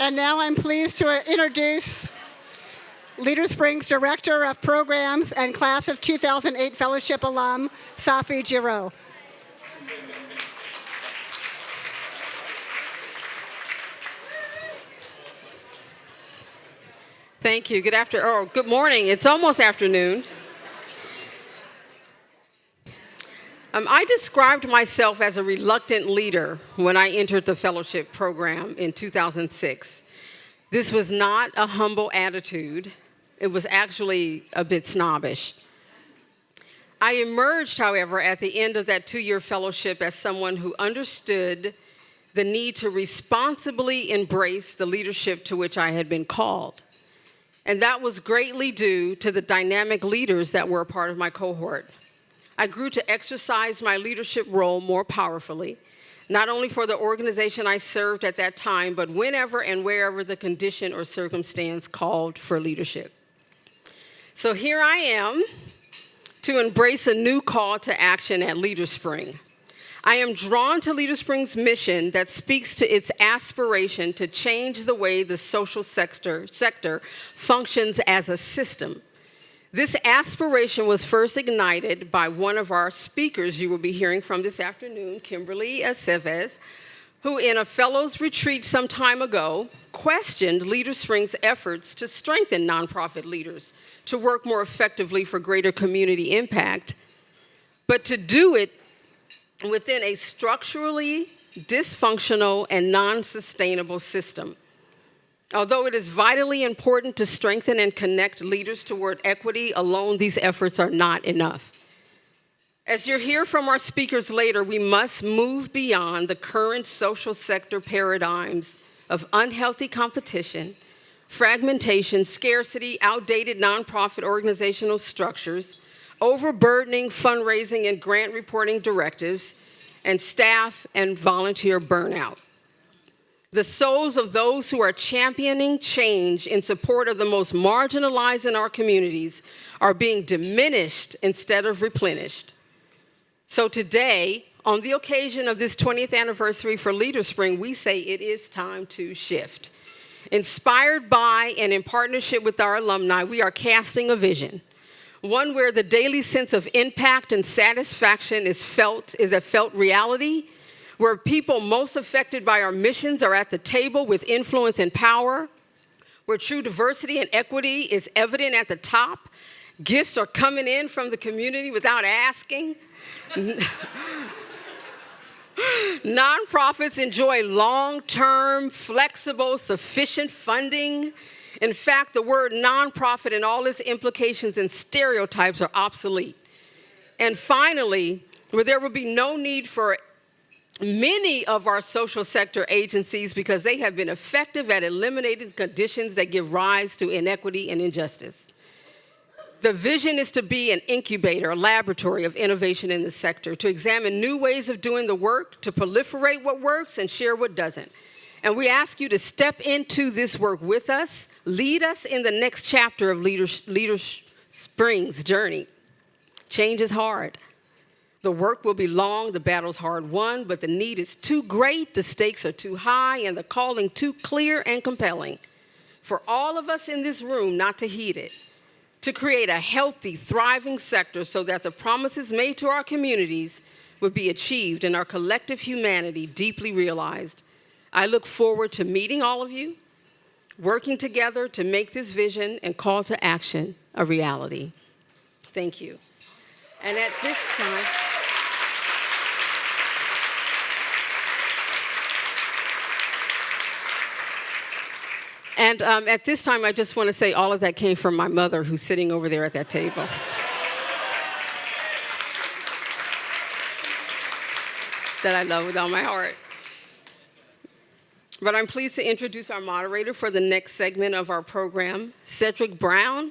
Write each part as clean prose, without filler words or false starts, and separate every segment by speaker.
Speaker 1: And now I'm pleased to introduce LeaderSpring's Director of Programs and Class of 2008 Fellowship alum, Safi Giro.
Speaker 2: Thank you. Good morning. It's almost afternoon. I described myself as a reluctant leader when I entered the fellowship program in 2006. This was not a humble attitude. It was actually a bit snobbish. I emerged, however, at the end of that 2-year fellowship as someone who understood the need to responsibly embrace the leadership to which I had been called. And that was greatly due to the dynamic leaders that were a part of my cohort. I grew to exercise my leadership role more powerfully, not only for the organization I served at that time, but whenever and wherever the condition or circumstance called for leadership. So here I am to embrace a new call to action at LeaderSpring. I am drawn to LeaderSpring's mission that speaks to its aspiration to change the way the social sector functions as a system. This aspiration was first ignited by one of our speakers you will be hearing from this afternoon, Kimberly Aceves, who in a fellows retreat some time ago questioned LeaderSpring's efforts to strengthen nonprofit leaders to work more effectively for greater community impact, but to do it within a structurally dysfunctional and non-sustainable system. Although it is vitally important to strengthen and connect leaders toward equity, alone these efforts are not enough. As you'll hear from our speakers later, we must move beyond the current social sector paradigms of unhealthy competition, fragmentation, scarcity, outdated nonprofit organizational structures, overburdening fundraising and grant reporting directives, and staff and volunteer burnout. The souls of those who are championing change in support of the most marginalized in our communities are being diminished instead of replenished. So today, on the occasion of this 20th anniversary for LeaderSpring, we say it is time to shift. Inspired by and in partnership with our alumni, we are casting a vision. One where the daily sense of impact and satisfaction is a felt reality, where people most affected by our missions are at the table with influence and power, where true diversity and equity is evident at the top, gifts are coming in from the community without asking. Nonprofits enjoy long-term, flexible, sufficient funding. In fact, the word nonprofit and all its implications and stereotypes are obsolete. And finally, where there will be no need for many of our social sector agencies because they have been effective at eliminating conditions that give rise to inequity and injustice. The vision is to be an incubator, a laboratory of innovation in the sector, to examine new ways of doing the work, to proliferate what works and share what doesn't. And we ask you to step into this work with us, lead us in the next chapter of LeaderSpring's journey. Change is hard. The work will be long, the battle's hard won, but the need is too great, the stakes are too high, and the calling too clear and compelling for all of us in this room not to heed it, to create a healthy, thriving sector so that the promises made to our communities would be achieved and our collective humanity deeply realized. I look forward to meeting all of you, working together to make this vision and call to action a reality. Thank you. And at this time, I just want to say all of that came from my mother, who's sitting over there at that table. That I love with all my heart. But I'm pleased to introduce our moderator for the next segment of our program. Cedric Brown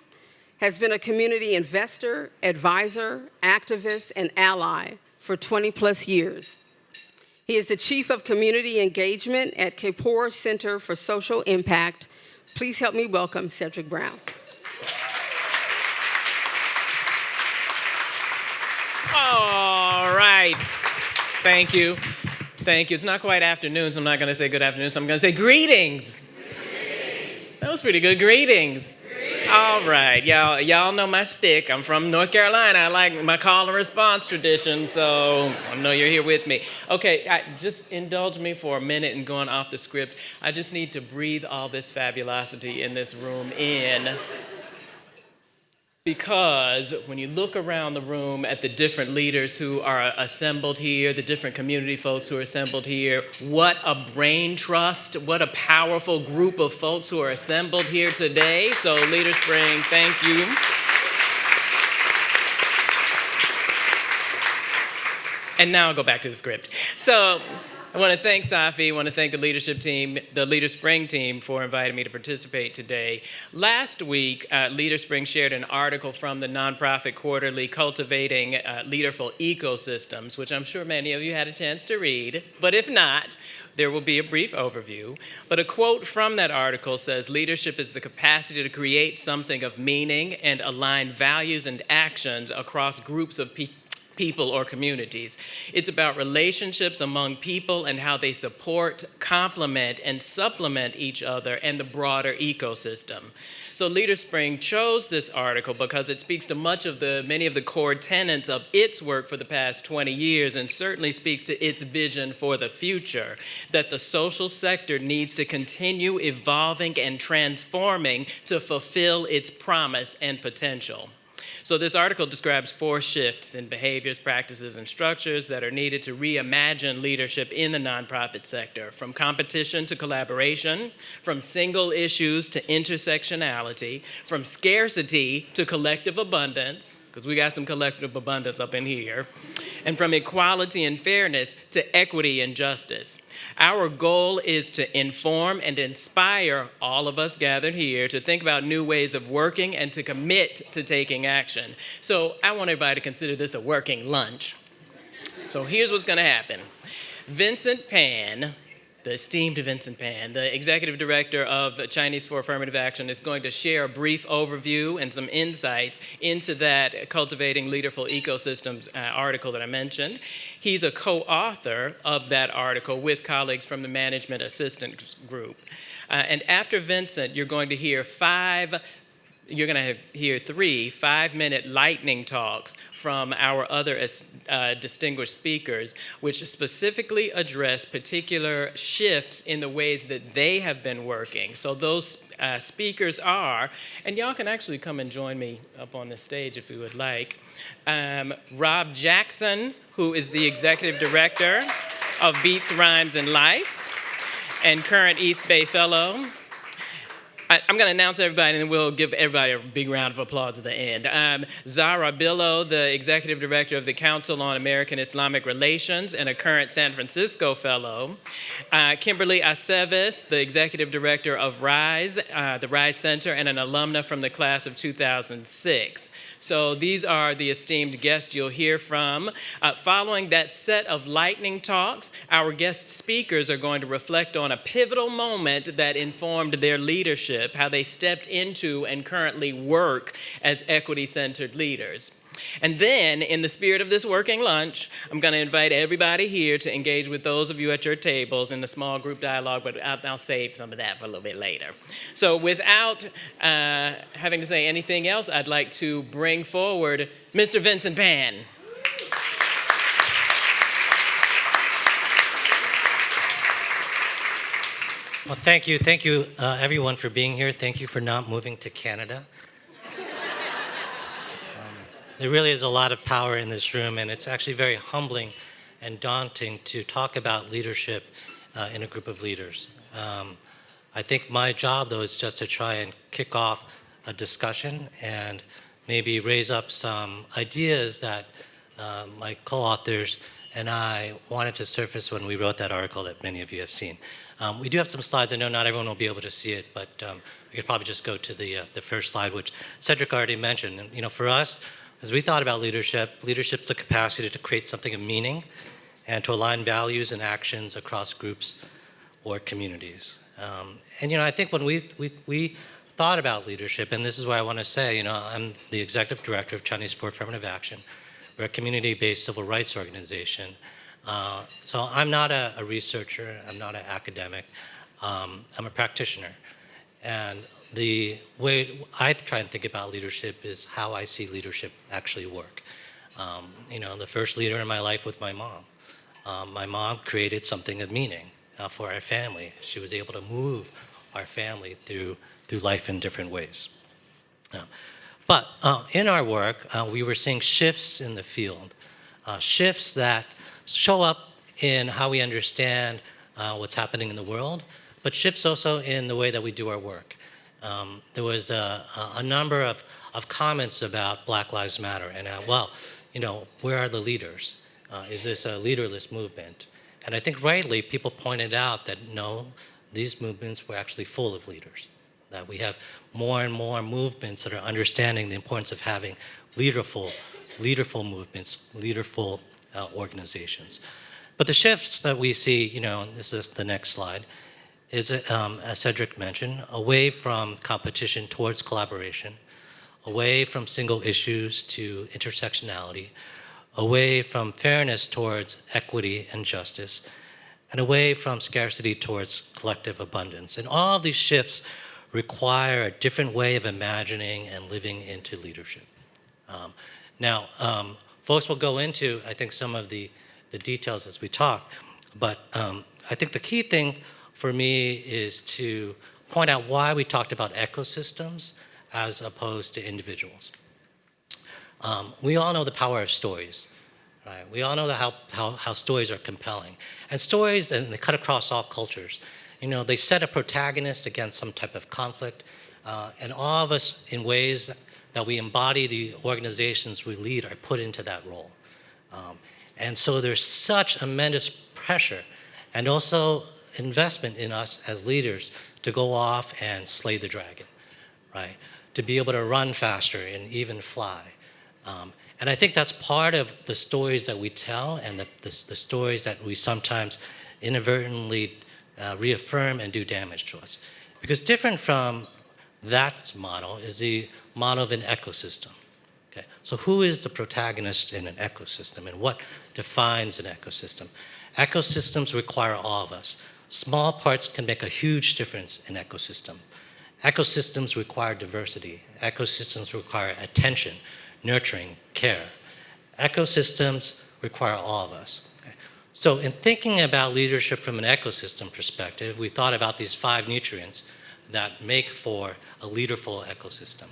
Speaker 2: has been a community investor, advisor, activist, and ally for 20+ years. He is the Chief of Community Engagement at Kapor Center for Social Impact. Please help me welcome Cedric Brown.
Speaker 3: All right. Thank you. Thank you. It's not quite afternoon, so I'm not going to say good afternoon, so I'm going to say greetings. That was pretty good. Greetings. All right, y'all know my shtick. I'm from North Carolina. I like my call and response tradition, so I know you're here with me. Okay, just indulge me for a minute and going off the script. I just need to breathe all this fabulosity in this room in. Because when you look around the room at the different leaders who are assembled here, the different community folks who are assembled here, what a brain trust, what a powerful group of folks who are assembled here today. So LeaderSpring, thank you. And now I'll go back to the script. So I want to thank Safi, I want to thank the leadership team, the LeaderSpring team for inviting me to participate today. Last week, LeaderSpring shared an article from the nonprofit quarterly Cultivating Leaderful Ecosystems, which I'm sure many of you had a chance to read, but if not, there will be a brief overview. But a quote from that article says, "Leadership is the capacity to create something of meaning and align values and actions across groups of people or communities. It's about relationships among people and how they support, complement, and supplement each other and the broader ecosystem." So LeaderSpring chose this article because it speaks to many of the core tenets of its work for the past 20 years and certainly speaks to its vision for the future, that the social sector needs to continue evolving and transforming to fulfill its promise and potential. So this article describes 4 shifts in behaviors, practices, and structures that are needed to reimagine leadership in the nonprofit sector, from competition to collaboration, from single issues to intersectionality, from scarcity to collective abundance, because we got some collective abundance up in here, and from equality and fairness to equity and justice. Our goal is to inform and inspire all of us gathered here to think about new ways of working and to commit to taking action. So I want everybody to consider this a working lunch. So here's what's going to happen. Vincent Pan, the esteemed Vincent Pan, the executive director of Chinese for Affirmative Action, is going to share a brief overview and some insights into that Cultivating Leaderful Ecosystems article that I mentioned. He's a co-author of that article with colleagues from the Management Assistant Group. And after Vincent, you're going to hear 3 5-minute lightning talks from our other distinguished speakers, which specifically address particular shifts in the ways that they have been working. So those speakers are, and y'all can actually come and join me up on the stage if you would like, Rob Jackson, who is the executive director of Beats, Rhymes, and Life, and current East Bay Fellow. I'm going to announce everybody, and then we'll give everybody a big round of applause at the end. Zahra Billoo, the Executive Director of the Council on American Islamic Relations and a current San Francisco Fellow. Kimberly Aceves, the Executive Director of RYSE, the RYSE Center, and an alumna from the class of 2006. So these are the esteemed guests you'll hear from. Following that set of lightning talks, our guest speakers are going to reflect on a pivotal moment that informed their leadership, how they stepped into and currently work as equity-centered leaders. And then, in the spirit of this working lunch, I'm going to invite everybody here to engage with those of you at your tables in the small group dialogue, but I'll save some of that for a little bit later. So without having to say anything else, I'd like to bring forward Mr. Vincent Pan.
Speaker 4: Well, thank you, everyone, for being here. Thank you for not moving to Canada. There really is a lot of power in this room, and it's actually very humbling and daunting to talk about leadership in a group of leaders. I think my job, though, is just to try and kick off a discussion and maybe raise up some ideas that my co-authors and I wanted to surface when we wrote that article that many of you have seen. We do have some slides. I know not everyone will be able to see it, but we could probably just go to the first slide, which Cedric already mentioned. And, for us, as we thought about leadership's the capacity to create something of meaning and to align values and actions across groups or communities. I think when we thought about leadership, and this is what I want to say, I'm the executive director of Chinese for Affirmative Action. We're a community-based civil rights organization. So I'm not a researcher, I'm not an academic, I'm a practitioner. And the way I try and think about leadership is how I see leadership actually work. The first leader in my life was my mom. My mom created something of meaning for our family. She was able to move our family through life in different ways. But in our work, we were seeing shifts in the field, shifts that show up in how we understand what's happening in the world, but shifts also in the way that we do our work. There was a number of comments about Black Lives Matter and where are the leaders? Is this a leaderless movement? And I think rightly people pointed out that no, these movements were actually full of leaders, that we have more and more movements that are understanding the importance of having leaderful movements, leaderful organizations. But the shifts that we see, and this is the next slide, is, as Cedric mentioned, away from competition towards collaboration, away from single issues to intersectionality, away from fairness towards equity and justice, and away from scarcity towards collective abundance. And all of these shifts require a different way of imagining and living into leadership. Folks will go into, I think, some of the details as we talk, but I think the key thing for me is to point out why we talked about ecosystems as opposed to individuals. We all know the power of stories, right? We all know how stories are compelling. And stories, and they cut across all cultures. They set a protagonist against some type of conflict, and all of us, in ways that we embody the organizations we lead, are put into that role. And so there's such tremendous pressure and also investment in us as leaders to go off and slay the dragon, right? To be able to run faster and even fly. And I think that's part of the stories that we tell and the stories that we sometimes inadvertently reaffirm and do damage to us. Because different from that model is the model of an ecosystem. Okay, so who is the protagonist in an ecosystem and what defines an ecosystem? Ecosystems require all of us. Small parts can make a huge difference in ecosystem. Ecosystems require diversity. Ecosystems require attention, nurturing, care. Ecosystems require all of us. Okay? So in thinking about leadership from an ecosystem perspective, we thought about these 5 nutrients that make for a leaderful ecosystem.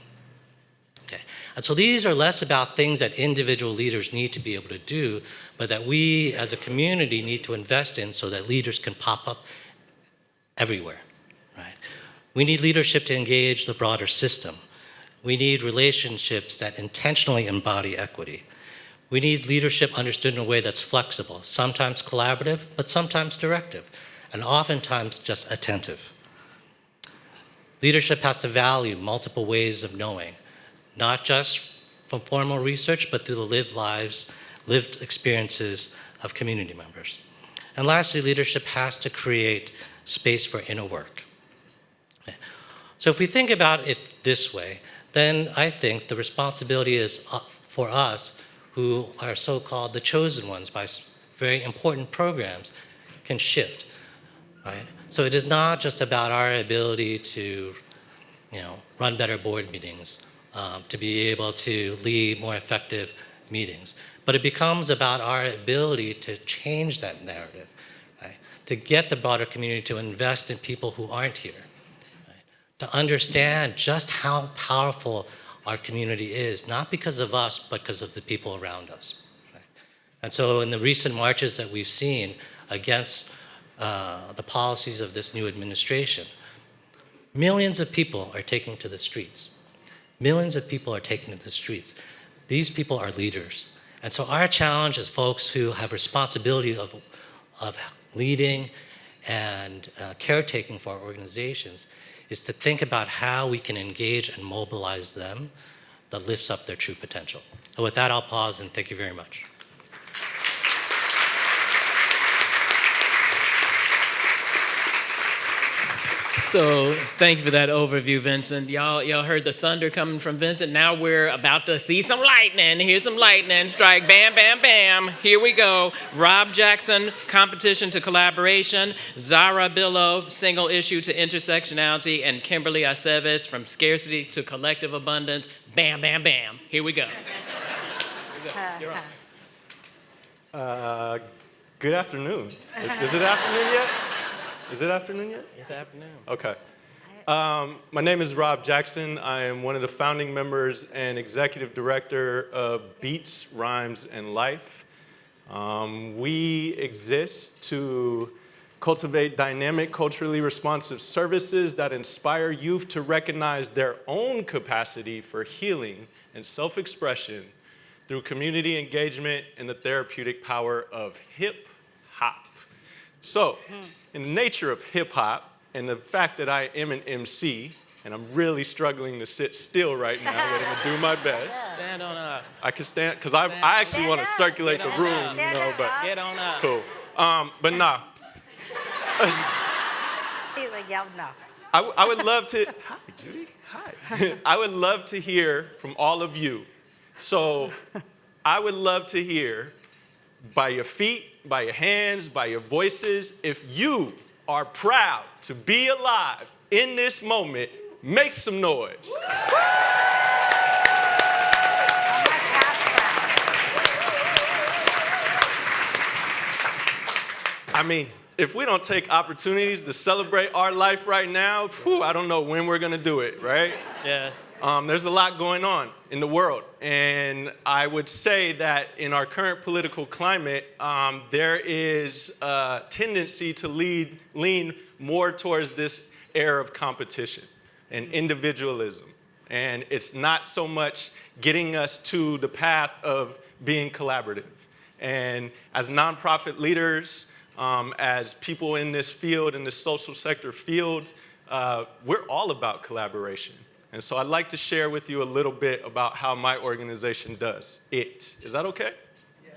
Speaker 4: Okay. And so these are less about things that individual leaders need to be able to do, but that we as a community need to invest in so that leaders can pop up everywhere, right? We need leadership to engage the broader system. We need relationships that intentionally embody equity. We need leadership understood in a way that's flexible, sometimes collaborative, but sometimes directive, and oftentimes just attentive. Leadership has to value multiple ways of knowing, not just from formal research, but through the lived experiences of community members. And lastly, leadership has to create space for inner work. Okay. So if we think about it this way, then I think the responsibility is for us who are so-called the chosen ones by very important programs can shift, right? So it is not just about our ability to, run better board meetings, to be able to lead more effective meetings. But it becomes about our ability to change that narrative, right? To get the broader community to invest in people who aren't here, right? To understand just how powerful our community is, not because of us, but because of the people around us. Right? And so in the recent marches that we've seen against the policies of this new administration, millions of people are taking to the streets. Millions of people are taking to the streets. These people are leaders. And so our challenge as folks who have responsibility of leading and caretaking for our organizations is to think about how we can engage and mobilize them that lifts up their true potential. And with that, I'll pause and thank you very much.
Speaker 3: So thank you for that overview, Vincent. Y'all heard the thunder coming from Vincent. Now we're about to see some lightning. Here's some lightning strike. Bam, bam, bam. Here we go. Rob Jackson, competition to collaboration. Zahra Billoo, single issue to intersectionality. And Kimberly Aceves, from scarcity to collective abundance. Bam, bam, bam. Here we go. You're on.
Speaker 5: Good afternoon. Is it afternoon yet? Is it afternoon yet?
Speaker 3: It's afternoon.
Speaker 5: Okay. My name is Rob Jackson. I am one of the founding members and executive director of Beats, Rhymes, and Life. We exist to cultivate dynamic, culturally responsive services that inspire youth to recognize their own capacity for healing and self-expression through community engagement and the therapeutic power of hip-hop. So, in the nature of hip-hop and the fact that I am an MC, and I'm really struggling to sit still right now, but I'm gonna do my best.
Speaker 3: Stand on up.
Speaker 5: I can stand, because I actually want to circulate the room, you know, but
Speaker 3: Get on up.
Speaker 5: cool. But nah,
Speaker 6: He's like, yeah, no.
Speaker 5: I would love to, hi, Judy, hi. I would love to hear from all of you. So I would love to hear by your feet, by your hands, by your voices, if you are proud to be alive in this moment, make some noise. I mean, if we don't take opportunities to celebrate our life right now, I don't know when we're gonna do it, right?
Speaker 3: Yes.
Speaker 5: There's a lot going on in the world, and I would say that in our current political climate, there is a tendency to lean more towards this era of competition and individualism, and it's not so much getting us to the path of being collaborative. And as nonprofit leaders, as people in this field, in the social sector field, we're all about collaboration. And so I'd like to share with you a little bit about how my organization does it. Is that okay?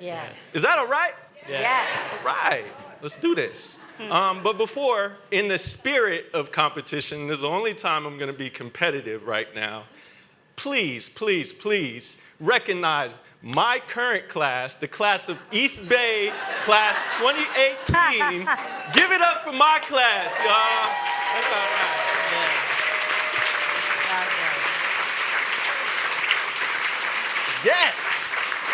Speaker 6: Yes.
Speaker 5: Is that all right?
Speaker 6: Yes.
Speaker 5: All right, let's do this. But before, in the spirit of competition, this is the only time I'm gonna be competitive right now. Please, please, please recognize my current class, the class of East Bay, class 2018. Give it up for my class, y'all. That's all right.
Speaker 3: Yeah.
Speaker 5: Yes,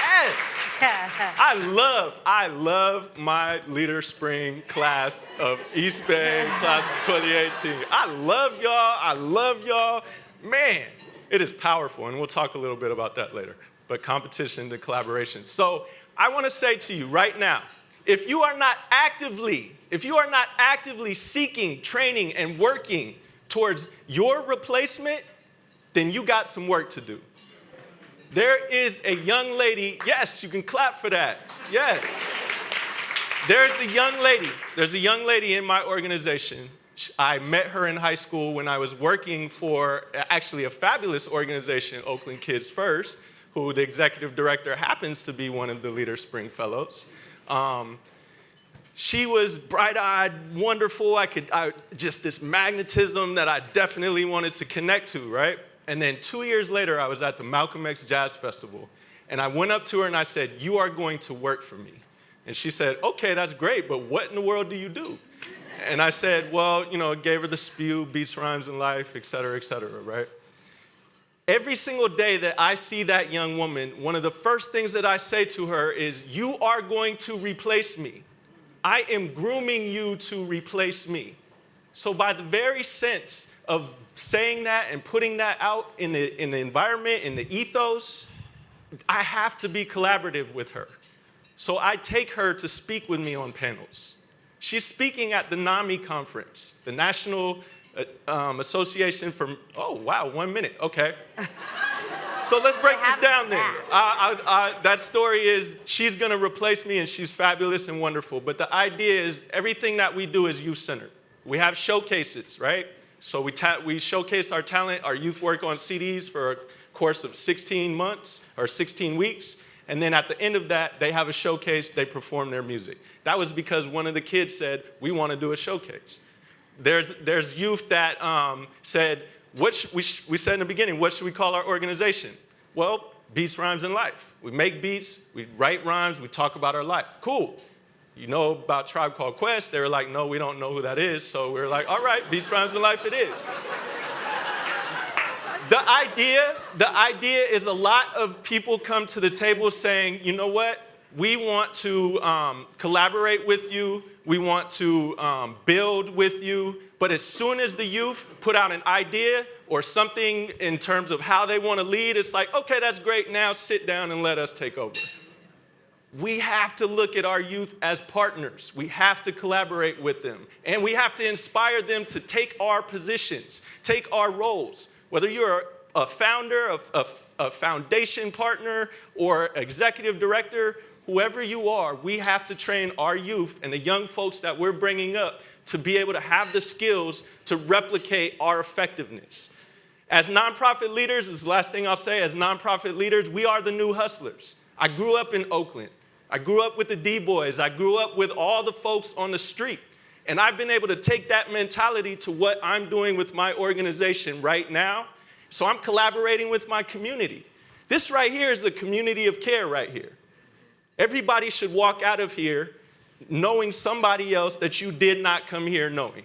Speaker 5: yes. I love my LeaderSpring class of East Bay, class of 2018. I love y'all. Man, it is powerful, and we'll talk a little bit about that later. But competition to collaboration. So I want to say to you right now, if you are not actively seeking, training, and working towards your replacement, then you got some work to do. There is a young lady, yes, you can clap for that, yes. There's a young lady in my organization. I met her in high school when I was working for actually a fabulous organization, Oakland Kids First, who the executive director happens to be one of the LeaderSpring fellows. She was bright-eyed, wonderful. Just this magnetism that I definitely wanted to connect to, right? And then 2 years later, I was at the Malcolm X Jazz Festival, and I went up to her and I said, "You are going to work for me." And she said, "Okay, that's great, but what in the world do you do?" And I said, well, gave her the spew, Beats, Rhymes, and Life, et cetera, right? Every single day that I see that young woman, one of the first things that I say to her is, "You are going to replace me. I am grooming you to replace me." So by the very sense of saying that and putting that out in the environment, in the ethos, I have to be collaborative with her. So I take her to speak with me on panels. She's speaking at the NAMI conference, the National Association for, oh, wow, 1 minute, okay. So let's break this down then. That story is she's going to replace me, and she's fabulous and wonderful. But the idea is everything that we do is youth-centered. We have showcases, right? So we showcase our talent, our youth work on CDs for a course of 16 months or 16 weeks. And then at the end of that, they have a showcase, they perform their music. That was because one of the kids said, "We want to do a showcase." There's youth that said, we said in the beginning, what should we call our organization? Well, Beats, Rhymes, and Life. We make beats, we write rhymes, we talk about our life. Cool. You know about Tribe Called Quest? They were like, no, we don't know who that is. So we were like, all right, Beats, Rhymes, and Life it is. The idea is a lot of people come to the table saying, you know what? We want to collaborate with you. We want to build with you. But as soon as the youth put out an idea or something in terms of how they want to lead, it's like, okay, that's great. Now sit down and let us take over. We have to look at our youth as partners. We have to collaborate with them. And we have to inspire them to take our positions, take our roles. Whether you're a founder, a foundation partner, or executive director, whoever you are, we have to train our youth and the young folks that we're bringing up to be able to have the skills to replicate our effectiveness. As nonprofit leaders, this is the last thing I'll say, as nonprofit leaders, we are the new hustlers. I grew up in Oakland. I grew up with the D-Boys. I grew up with all the folks on the street. And I've been able to take that mentality to what I'm doing with my organization right now. So I'm collaborating with my community. This right here is the community of care right here. Everybody should walk out of here knowing somebody else that you did not come here knowing.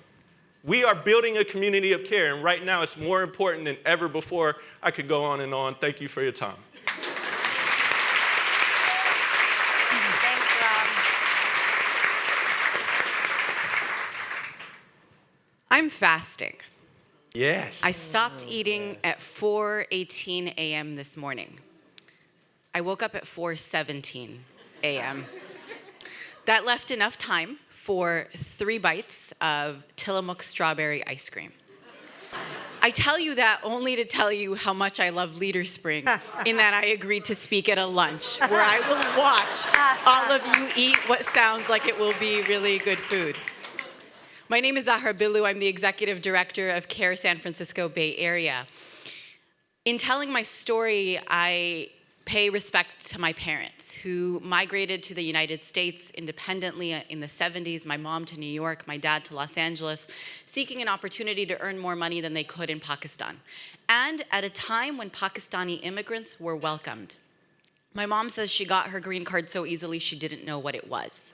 Speaker 5: We are building a community of care, and right now it's more important than ever before. I could go on and on. Thank you for your time.
Speaker 6: Thanks, Rob.
Speaker 7: I'm fasting.
Speaker 5: Yes.
Speaker 7: I stopped eating at 4:18 a.m. this morning. I woke up at 4:17 a.m. That left enough time for 3 bites of Tillamook strawberry ice cream. I tell you that only to tell you how much I love LeaderSpring, in that I agreed to speak at a lunch where I will watch all of you eat what sounds like it will be really good food. My name is Zahra Billoo. I'm the Executive Director of CARE San Francisco Bay Area. In telling my story, I pay respect to my parents who migrated to the United States independently in the 70s, my mom to New York, my dad to Los Angeles, seeking an opportunity to earn more money than they could in Pakistan, and at a time when Pakistani immigrants were welcomed. My mom says she got her green card so easily she didn't know what it was.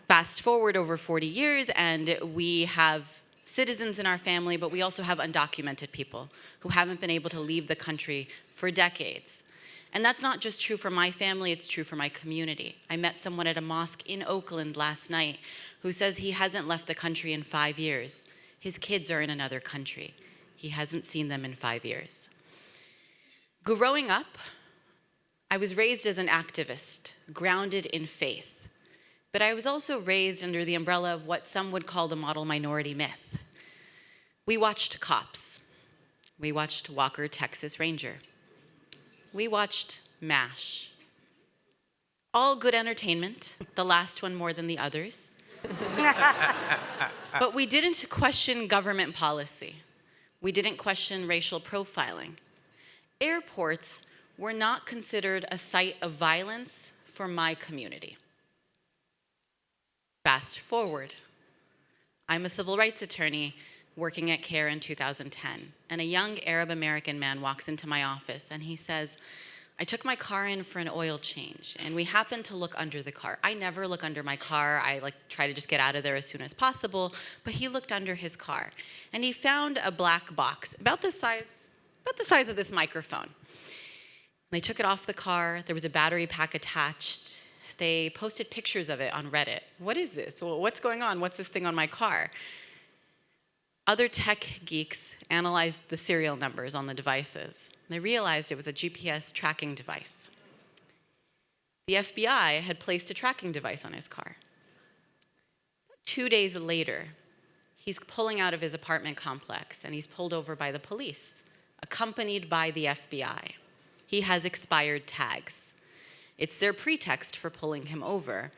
Speaker 7: Fast forward over 40 years, and we have citizens in our family, but we also have undocumented people who haven't been able to leave the country for decades. And that's not just true for my family, it's true for my community. I met someone at a mosque in Oakland last night who says he hasn't left the country in 5 years. His kids are in another country. He hasn't seen them in 5 years. Growing up, I was raised as an activist, grounded in faith. But I was also raised under the umbrella of what some would call the model minority myth. We watched Cops. We watched Walker, Texas Ranger. We watched MASH. All good entertainment, the last one more than the others. But we didn't question government policy. We didn't question racial profiling. Airports were not considered a site of violence for my community. Fast forward. I'm a civil rights attorney working at CARE in 2010, and a young Arab American man walks into my office and he says, I took my car in for an oil change, and we happened to look under the car. I never look under my car. I try to just get out of there as soon as possible, but he looked under his car, and he found a black box about the size of this microphone. They took it off the car. There was a battery pack attached. They posted pictures of it on Reddit. What is this? Well, what's going on? What's this thing on my car? Other tech geeks analyzed the serial numbers on the devices. They realized it was a GPS tracking device. The FBI had placed a tracking device on his car. 2 days later, he's pulling out of his apartment complex, and he's pulled over by the police, accompanied by the FBI. He has expired tags. It's their pretext for pulling him over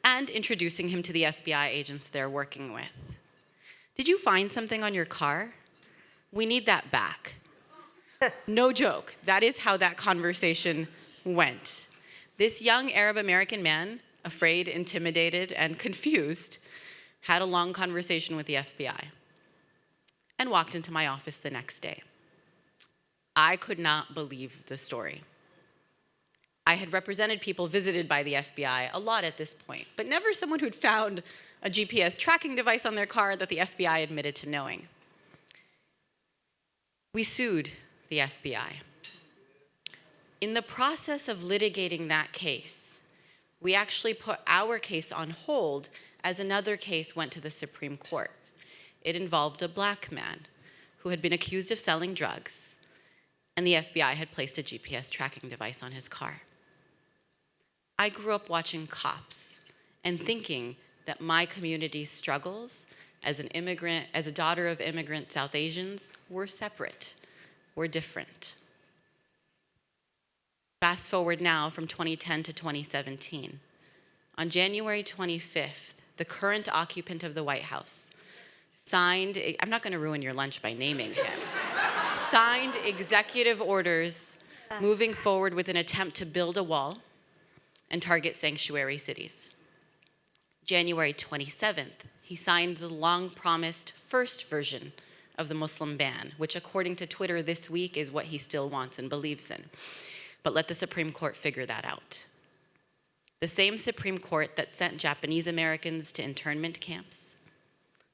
Speaker 7: and introducing him to the FBI agents they're working with. Did you find something on your car? We need that back. No joke. That is how that conversation went. This young Arab American man, afraid, intimidated, and confused, had a long conversation with the FBI, and walked into my office the next day. I could not believe the story. I had represented people visited by the FBI a lot at this point, but never someone who'd found a GPS tracking device on their car that the FBI admitted to knowing. We sued the FBI. In the process of litigating that case, we actually put our case on hold as another case went to the Supreme Court. It involved a black man who had been accused of selling drugs, and the FBI had placed a GPS tracking device on his car. I grew up watching Cops and thinking that my community's struggles as an immigrant, as a daughter of immigrant South Asians, were separate, were different. Fast forward now from 2010 to 2017. On January 25th, the current occupant of the White House signed, I'm not going to ruin your lunch by naming him, signed executive orders moving forward with an attempt to build a wall and target sanctuary cities. January 27th, he signed the long-promised first version of the Muslim ban, which according to Twitter this week is what he still wants and believes in. But let the Supreme Court figure that out. The same Supreme Court that sent Japanese Americans to internment camps,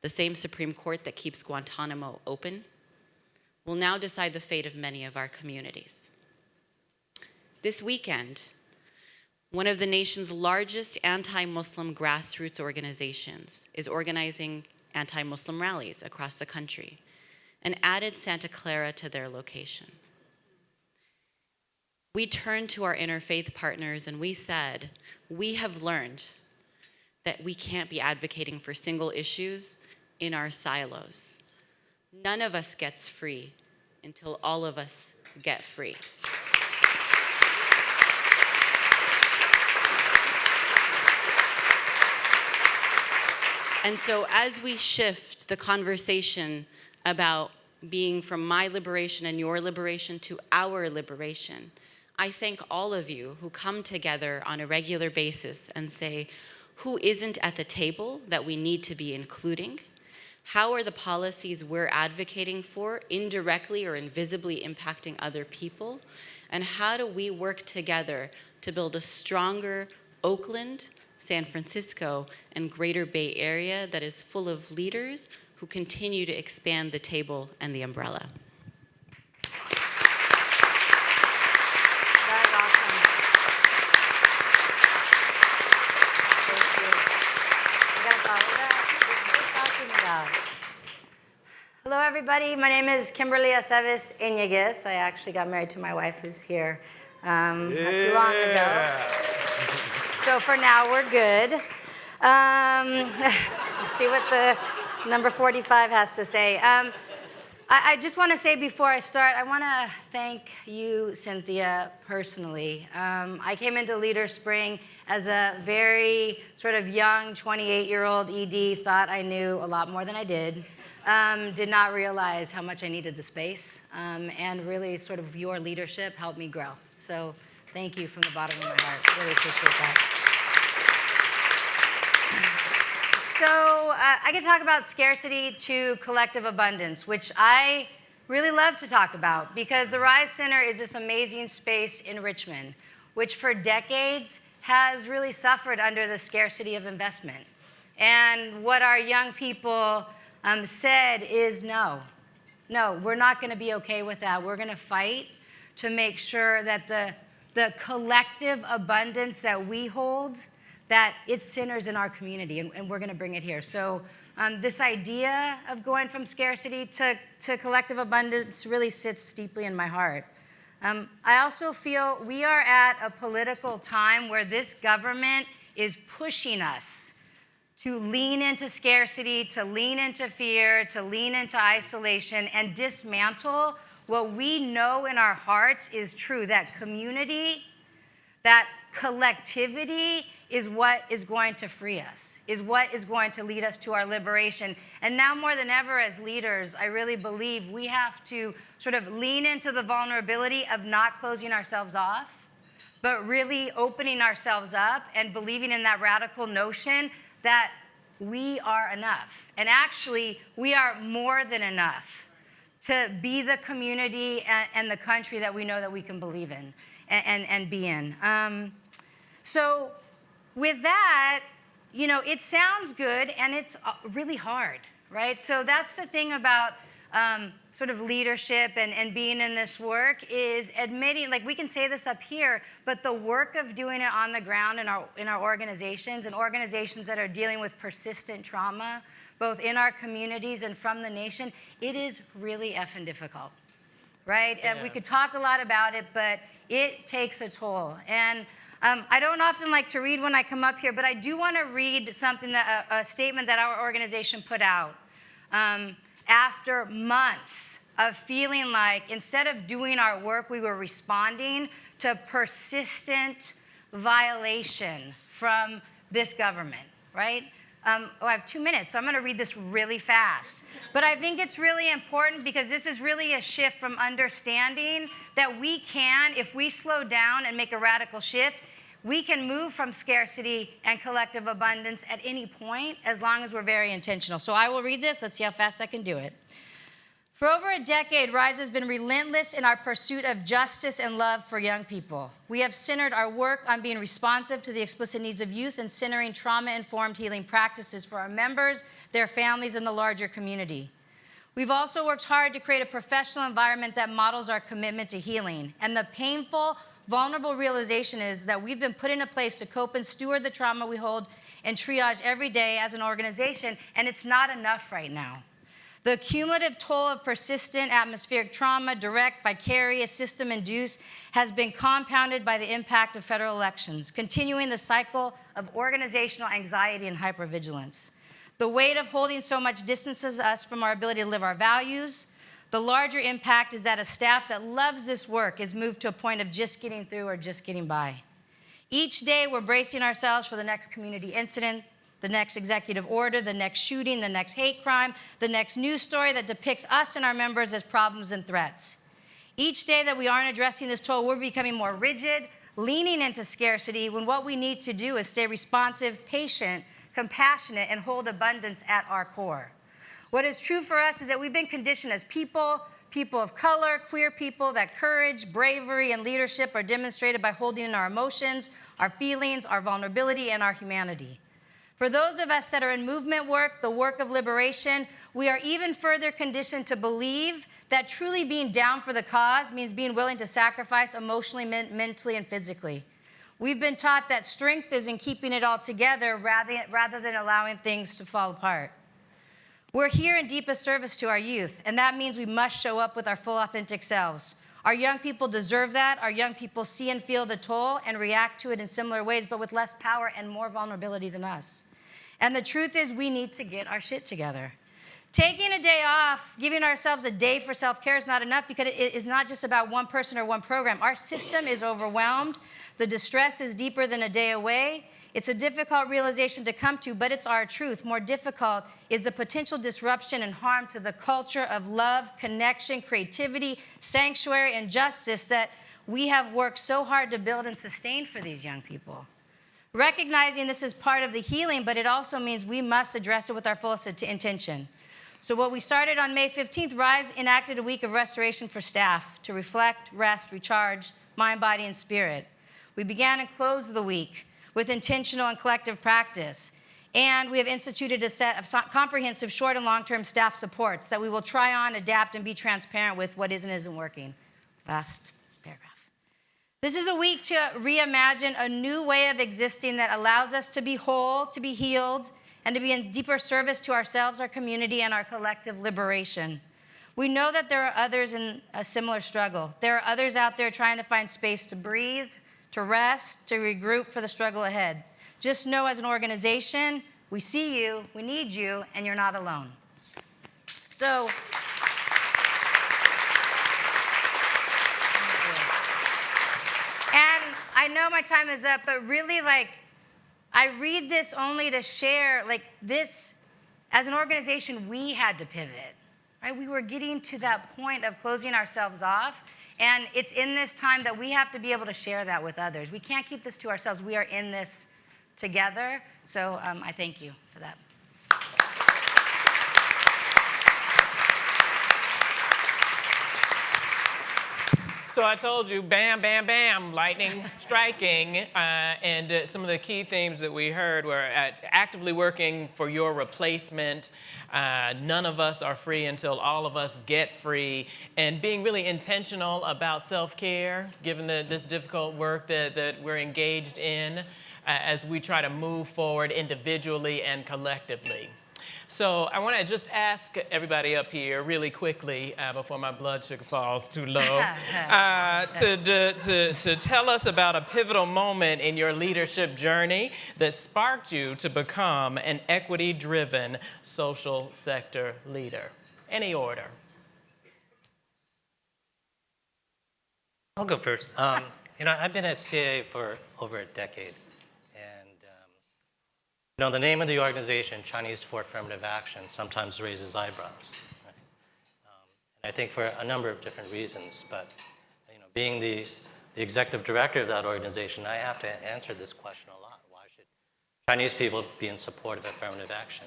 Speaker 7: the same Supreme Court that keeps Guantanamo open, will now decide the fate of many of our communities. This weekend, one of the nation's largest anti-Muslim grassroots organizations is organizing anti-Muslim rallies across the country and added Santa Clara to their location. We turned to our interfaith partners and we said, we have learned that we can't be advocating for single issues in our silos. None of us gets free until all of us get free. And so as we shift the conversation about being from my liberation and your liberation to our liberation, I thank all of you who come together on a regular basis and say, who isn't at the table that we need to be including? How are the policies we're advocating for indirectly or invisibly impacting other people? And how do we work together to build a stronger Oakland, San Francisco, and Greater Bay Area that is full of leaders who continue to expand the table and the umbrella?
Speaker 6: That's awesome. Thank you. That's all we're talking about. Hello, everybody. My name is Kimberly Aceves Iñiguez. I actually got married to my wife, who's here not too long ago. So for now, we're good. Let's see what the number 45 has to say. I just want to say before I start, I want to thank you, Cynthia, personally. I came into LeaderSpring as a very sort of young 28-year-old ED, thought I knew a lot more than I did. Did not realize how much I needed the space, and really sort of your leadership helped me grow. So thank you from the bottom of my heart. Really appreciate that. So I can talk about scarcity to collective abundance, which I really love to talk about because the RYSE Center is this amazing space in Richmond, which for decades has really suffered under the scarcity of investment. And what our young people said is no, we're not going to be okay with that. We're going to fight to make sure that the collective abundance that we hold, that it centers in our community, and we're going to bring it here. So this idea of going from scarcity to collective abundance really sits deeply in my heart. I also feel we are at a political time where this government is pushing us to lean into scarcity, to lean into fear, to lean into isolation, and dismantle what we know in our hearts is true, that community, that collectivity is what is going to free us, is what is going to lead us to our liberation. And now more than ever as leaders, I really believe we have to sort of lean into the vulnerability of not closing ourselves off, but really opening ourselves up and believing in that radical notion that we are enough. And actually, we are more than enough to be the community and the country that we know that we can believe in and be in. So with that, you know, it sounds good and it's really hard, right? So that's the thing about sort of leadership and being in this work is admitting, like we can say this up here, but the work of doing it on the ground in our organizations and organizations that are dealing with persistent trauma, both in our communities and from the nation, it is really effing difficult, right?
Speaker 3: Yeah.
Speaker 6: And we could talk a lot about it, but it takes a toll. And I don't often like to read when I come up here, but I do want to read something that a statement that our organization put out after months of feeling like instead of doing our work, we were responding to persistent violation from this government, right? I have 2 minutes, so I'm going to read this really fast. But I think it's really important because this is really a shift from understanding that we can, if we slow down and make a radical shift, we can move from scarcity and collective abundance at any point as long as we're very intentional. So I will read this. Let's see how fast I can do it. For over a decade, RYSE has been relentless in our pursuit of justice and love for young people. We have centered our work on being responsive to the explicit needs of youth and centering trauma-informed healing practices for our members, their families, and the larger community. We've also worked hard to create a professional environment that models our commitment to healing. And the painful, vulnerable realization is that we've been put in a place to cope and steward the trauma we hold and triage every day as an organization, and it's not enough right now. The cumulative toll of persistent atmospheric trauma, direct, vicarious, system-induced, has been compounded by the impact of federal elections, continuing the cycle of organizational anxiety and hypervigilance. The weight of holding so much distances us from our ability to live our values. The larger impact is that a staff that loves this work is moved to a point of just getting through or just getting by. Each day, we're bracing ourselves for the next community incident, the next executive order, the next shooting, the next hate crime, the next news story that depicts us and our members as problems and threats. Each day that we aren't addressing this toll, we're becoming more rigid, leaning into scarcity, when what we need to do is stay responsive, patient, compassionate, and hold abundance at our core. What is true for us is that we've been conditioned as people of color, queer people, that courage, bravery, and leadership are demonstrated by holding in our emotions, our feelings, our vulnerability, and our humanity. For those of us that are in movement work, the work of liberation, we are even further conditioned to believe that truly being down for the cause means being willing to sacrifice emotionally, mentally, and physically. We've been taught that strength is in keeping it all together rather than allowing things to fall apart. We're here in deepest service to our youth, and that means we must show up with our full, authentic selves. Our young people deserve that. Our young people see and feel the toll and react to it in similar ways, but with less power and more vulnerability than us. And the truth is, we need to get our shit together. Taking a day off, giving ourselves a day for self-care is not enough because it is not just about one person or one program. Our system is overwhelmed. The distress is deeper than a day away. It's a difficult realization to come to, but it's our truth. More difficult is the potential disruption and harm to the culture of love, connection, creativity, sanctuary, and justice that we have worked so hard to build and sustain for these young people. Recognizing this is part of the healing, but it also means we must address it with our fullest intention. So what we started on May 15th, RYSE enacted a week of restoration for staff to reflect, rest, recharge, mind, body, and spirit. We began and closed the week with intentional and collective practice. And we have instituted a set of comprehensive short and long-term staff supports that we will try on, adapt, and be transparent with what is and isn't working. Last paragraph. This is a week to reimagine a new way of existing that allows us to be whole, to be healed, and to be in deeper service to ourselves, our community, and our collective liberation. We know that there are others in a similar struggle. There are others out there trying to find space to breathe, to rest, to regroup for the struggle ahead. Just know as an organization, we see you, we need you, and you're not alone. So, and I know my time is up, but really, I read this only to share, this, as an organization, we had to pivot, right? We were getting to that point of closing ourselves off, and it's in this time that we have to be able to share that with others. We can't keep this to ourselves. We are in this together, so I thank you for that.
Speaker 3: So I told you, bam, bam, bam, lightning striking. And some of the key themes that we heard were actively working for your replacement. None of us are free until all of us get free. And being really intentional about self-care, given this difficult work that we're engaged in as we try to move forward individually and collectively. So I want to just ask everybody up here really quickly before my blood sugar falls too low to tell us about a pivotal moment in your leadership journey that sparked you to become an equity-driven social sector leader. Any order.
Speaker 4: I'll go first. I've been at CA for over a decade. The name of the organization, Chinese for Affirmative Action, sometimes raises eyebrows. Right? And I think for a number of different reasons, but being the executive director of that organization, I have to answer this question a lot. Why should Chinese people be in support of affirmative action?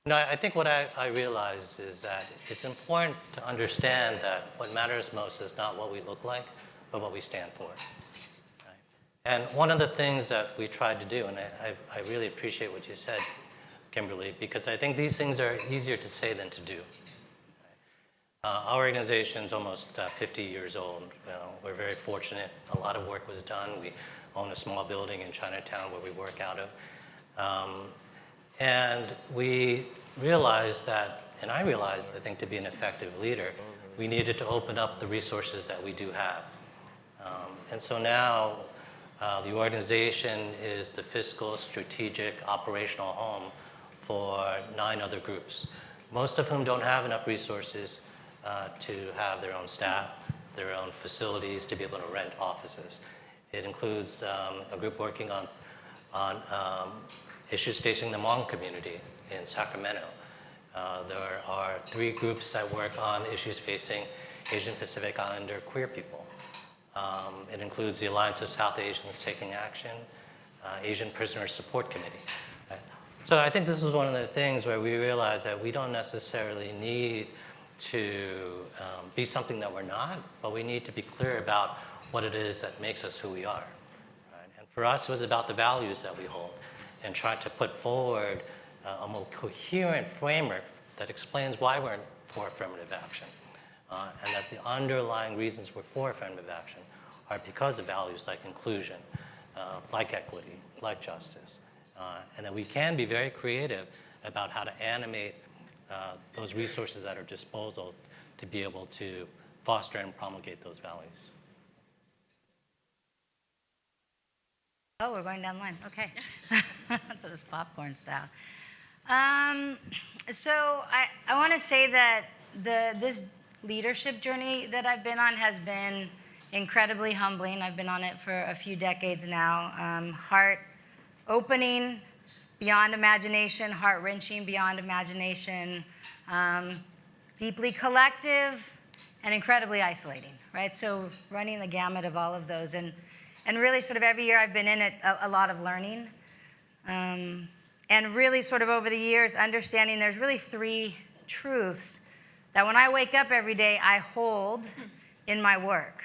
Speaker 4: And I think what I realize is that it's important to understand that what matters most is not what we look like, but what we stand for. And one of the things that we tried to do, and I really appreciate what you said, Kimberly, because I think these things are easier to say than to do. Our organization is almost 50 years old. We're very fortunate. A lot of work was done. We own a small building in Chinatown where we work out of. And we realized that, and I realized, I think, to be an effective leader, we needed to open up the resources that we do have. And so now, the organization is the fiscal, strategic, operational home for 9 other groups, most of whom don't have enough resources to have their own staff, their own facilities, to be able to rent offices. It includes a group working on issues facing the Hmong community in Sacramento. There are 3 groups that work on issues facing Asian Pacific Islander queer people. It includes the Alliance of South Asians Taking Action, Asian Prisoner Support Committee. Right? So I think this is one of the things where we realize that we don't necessarily need to be something that we're not, but we need to be clear about what it is that makes us who we are. Right? And for us, it was about the values that we hold and try to put forward a more coherent framework that explains why we're for affirmative action. And that the underlying reasons we're for affirmative action are because of values like inclusion, like equity, like justice, and that we can be very creative about how to animate those resources at our disposal to be able to foster and promulgate those values.
Speaker 6: Oh, we're going down the line. Okay. I thought it was popcorn style. So I want to say that this leadership journey that I've been on has been incredibly humbling. I've been on it for a few decades now. Heart-opening beyond imagination, heart-wrenching beyond imagination, deeply collective, and incredibly isolating, right? So running the gamut of all of those. And really sort of every year I've been in it, a lot of learning. And really sort of over the years, understanding there's really 3 truths that when I wake up every day, I hold in my work.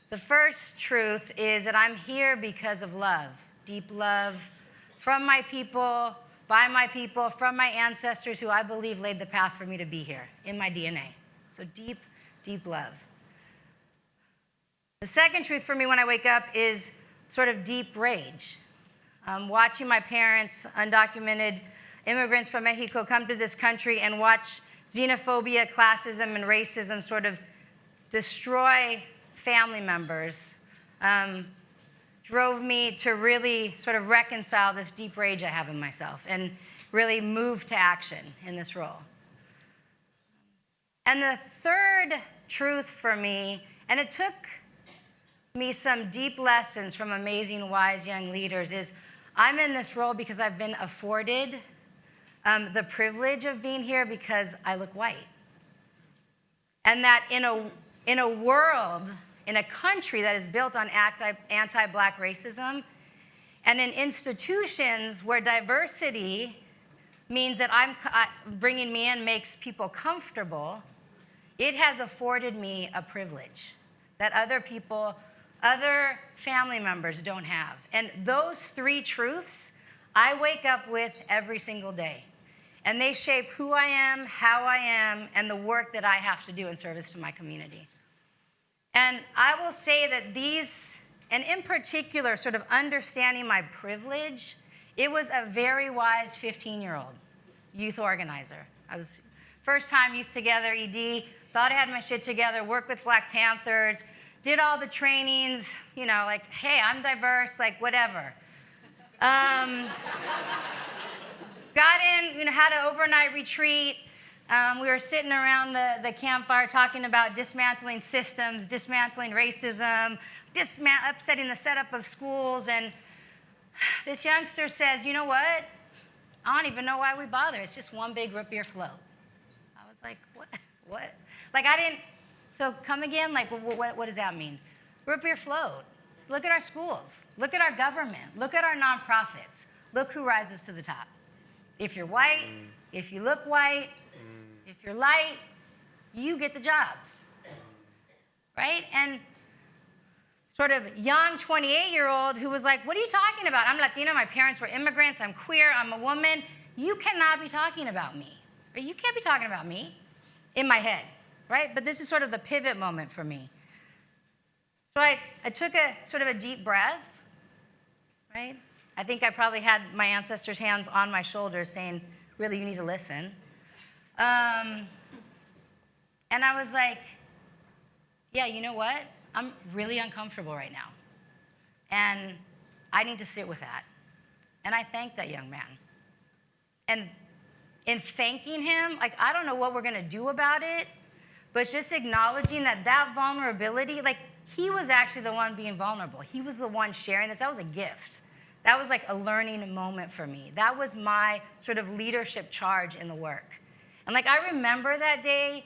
Speaker 6: The first truth is that I'm here because of love, deep love from my people, by my people, from my ancestors who I believe laid the path for me to be here in my DNA. So deep, deep love. The second truth for me when I wake up is sort of deep rage. Watching my parents, undocumented immigrants from Mexico, come to this country and watch xenophobia, classism, and racism sort of destroy family members drove me to really sort of reconcile this deep rage I have in myself and really move to action in this role. And the third truth for me, and it took me some deep lessons from amazing, wise young leaders, is I'm in this role because I've been afforded the privilege of being here because I look white. And that in a world, in a country that is built on anti-Black racism, and in institutions where diversity means that bringing me in makes people comfortable, it has afforded me a privilege that other people, other family members don't have. And those 3 truths I wake up with every single day. And they shape who I am, how I am, and the work that I have to do in service to my community. And I will say that these, and in particular, sort of understanding my privilege, it was a very wise 15-year-old youth organizer. I was first time Youth Together ED, thought I had my shit together, worked with Black Panthers, did all the trainings, you know, like, hey, I'm diverse, like, whatever. Got in, you know, had an overnight retreat. We were sitting around the campfire talking about dismantling systems, dismantling racism, upsetting the setup of schools. And this youngster says, you know what? I don't even know why we bother. It's just one big root beer float. I was like, what? Like, I didn't, so come again? Like, what does that mean? Root beer float. Look at our schools. Look at our government. Look at our nonprofits. Look who rises to the top. If you're white, if you look white, if you're light, you get the jobs, right? And sort of young 28-year-old who was like, what are you talking about? I'm Latina, my parents were immigrants, I'm queer, I'm a woman. You cannot be talking about me. Or you can't be talking about me in my head, right? But this is sort of the pivot moment for me. So I took a sort of a deep breath, right? I think I probably had my ancestors' hands on my shoulders saying, really, you need to listen. And I was like, yeah, you know what? I'm really uncomfortable right now. And I need to sit with that. And I thanked that young man. And in thanking him, like, I don't know what we're going to do about it, but just acknowledging that vulnerability, like, he was actually the one being vulnerable. He was the one sharing this. That was a gift. That was like a learning moment for me. That was my sort of leadership charge in the work. And like, I remember that day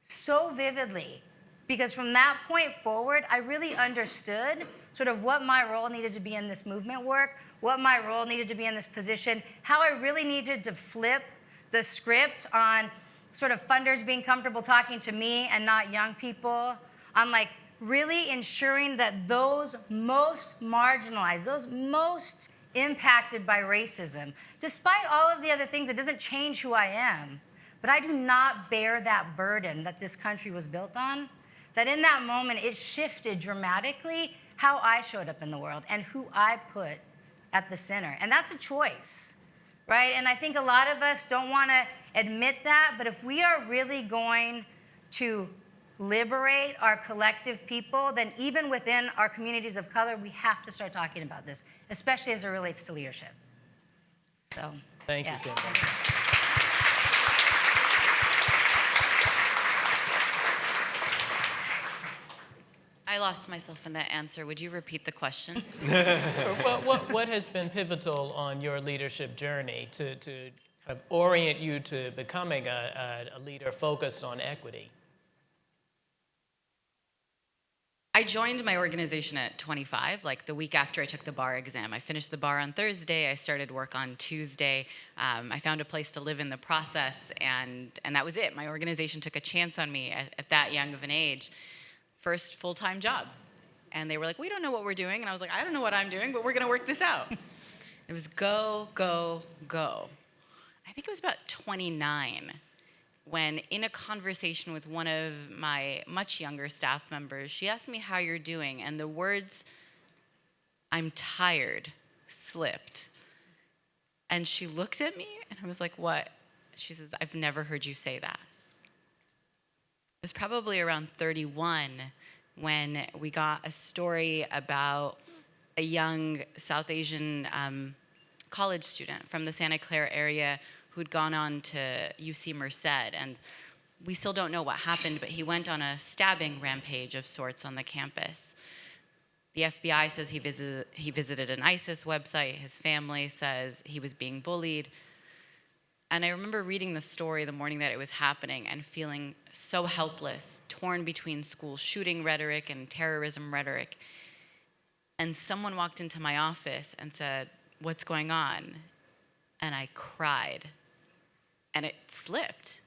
Speaker 6: so vividly, because from that point forward, I really understood sort of what my role needed to be in this movement work, what my role needed to be in this position, how I really needed to flip the script on sort of funders being comfortable talking to me and not young people, on like really ensuring that those most marginalized, those most impacted by racism, despite all of the other things, it doesn't change who I am, but I do not bear that burden that this country was built on, that in that moment it shifted dramatically how I showed up in the world and who I put at the center. And that's a choice, right? And I think a lot of us don't want to admit that, but if we are really going to liberate our collective people, then even within our communities of color, we have to start talking about this, especially as it relates to leadership. So,
Speaker 3: Thank you, Kimberly.
Speaker 7: I lost myself in that answer. Would you repeat the question?
Speaker 3: What has been pivotal on your leadership journey to kind of orient you to becoming a leader focused on equity?
Speaker 7: I joined my organization at 25, like the week after I took the bar exam. I finished the bar on Thursday. I started work on Tuesday. I found a place to live in the process, and that was it. My organization took a chance on me at that young of an age. First full-time job. And they were like, we don't know what we're doing. And I was like, I don't know what I'm doing, but we're going to work this out. It was go, go, go. I think it was about 29 when, in a conversation with one of my much younger staff members, she asked me how you're doing, and the words, I'm tired, slipped. And she looked at me, and I was like, what? She says, I've never heard you say that. It was probably around 31 when we got a story about a young South Asian college student from the Santa Clara area who'd gone on to UC Merced, and we still don't know what happened, but he went on a stabbing rampage of sorts on the campus. The FBI says he visited an ISIS website. His family says he was being bullied. And I remember reading the story the morning that it was happening and feeling so helpless, torn between school shooting rhetoric and terrorism rhetoric. And someone walked into my office and said, what's going on? And I cried. And it slipped.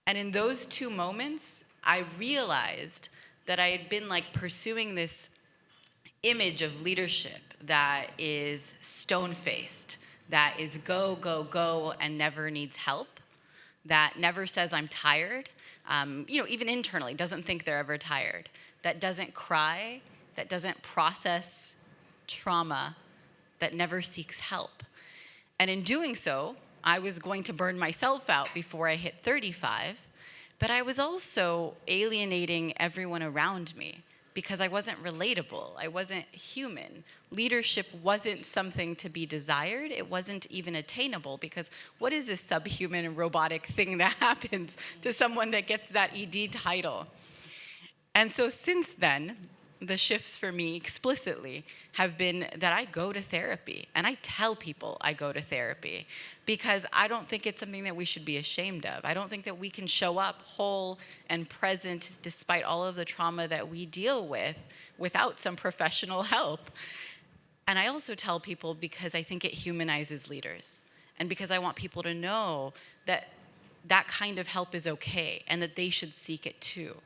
Speaker 7: And in those two moments, I realized that I had been like pursuing this image of leadership that is stone-faced, that is go, go, go, and never needs help, that never says I'm tired, even internally, doesn't think they're ever tired, that doesn't cry, that doesn't process trauma, that never seeks help. And in doing so, I was going to burn myself out before I hit 35, but I was also alienating everyone around me because I wasn't relatable, I wasn't human. Leadership wasn't something to be desired, it wasn't even attainable, because what is this subhuman and robotic thing that happens to someone that gets that ED title? And so since then, the shifts for me explicitly have been that I go to therapy, and I tell people I go to therapy, because I don't think it's something that we should be ashamed of. I don't think that we can show up whole and present despite all of the trauma that we deal with without some professional help. And I also tell people because I think it humanizes leaders, and because I want people to know that that kind of help is okay and that they should seek it too.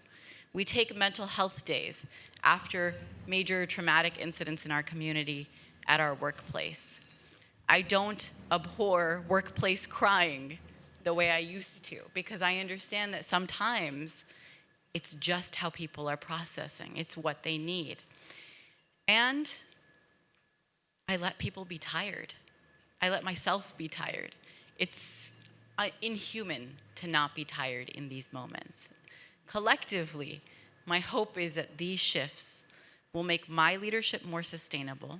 Speaker 7: We take mental health days after major traumatic incidents in our community at our workplace. I don't abhor workplace crying the way I used to, because I understand that sometimes it's just how people are processing. It's what they need. And I let people be tired. I let myself be tired. It's inhuman to not be tired in these moments. Collectively, my hope is that these shifts will make my leadership more sustainable,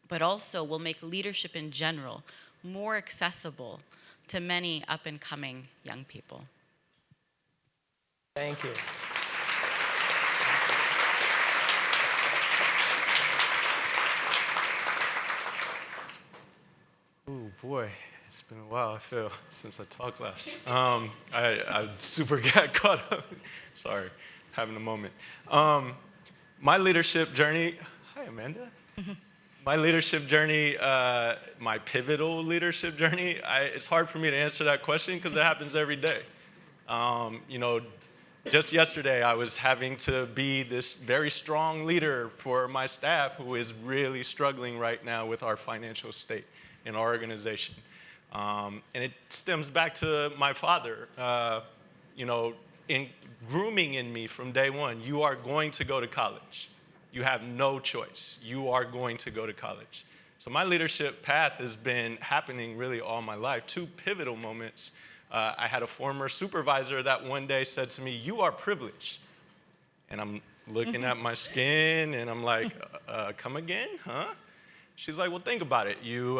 Speaker 7: but also will make leadership in general more accessible to many up-and-coming young people.
Speaker 3: Thank you.
Speaker 5: Oh boy, it's been a while, I feel, since I talked last. I super got caught up. Sorry, having a moment. My leadership journey, hi Amanda. My leadership journey, my pivotal leadership journey, it's hard for me to answer that question because it happens every day. Just yesterday I was having to be this very strong leader for my staff who is really struggling right now with our financial state in our organization. And it stems back to my father, in grooming in me from day one. You are going to go to college. You have no choice. You are going to go to college. So my leadership path has been happening really all my life. Two pivotal moments. I had a former supervisor that one day said to me, "You are privileged." And I'm looking at my skin and I'm like, come again, huh? She's like, well, think about it. You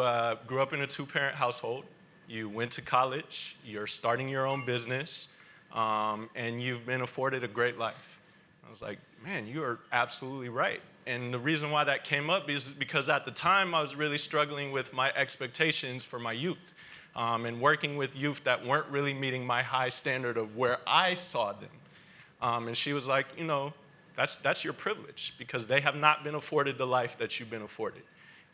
Speaker 5: grew up in a two-parent household. You went to college. You're starting your own business. And you've been afforded a great life. I was like, man, you are absolutely right. And the reason why that came up is because at the time I was really struggling with my expectations for my youth, and working with youth that weren't really meeting my high standard of where I saw them. And she was like, that's your privilege because they have not been afforded the life that you've been afforded.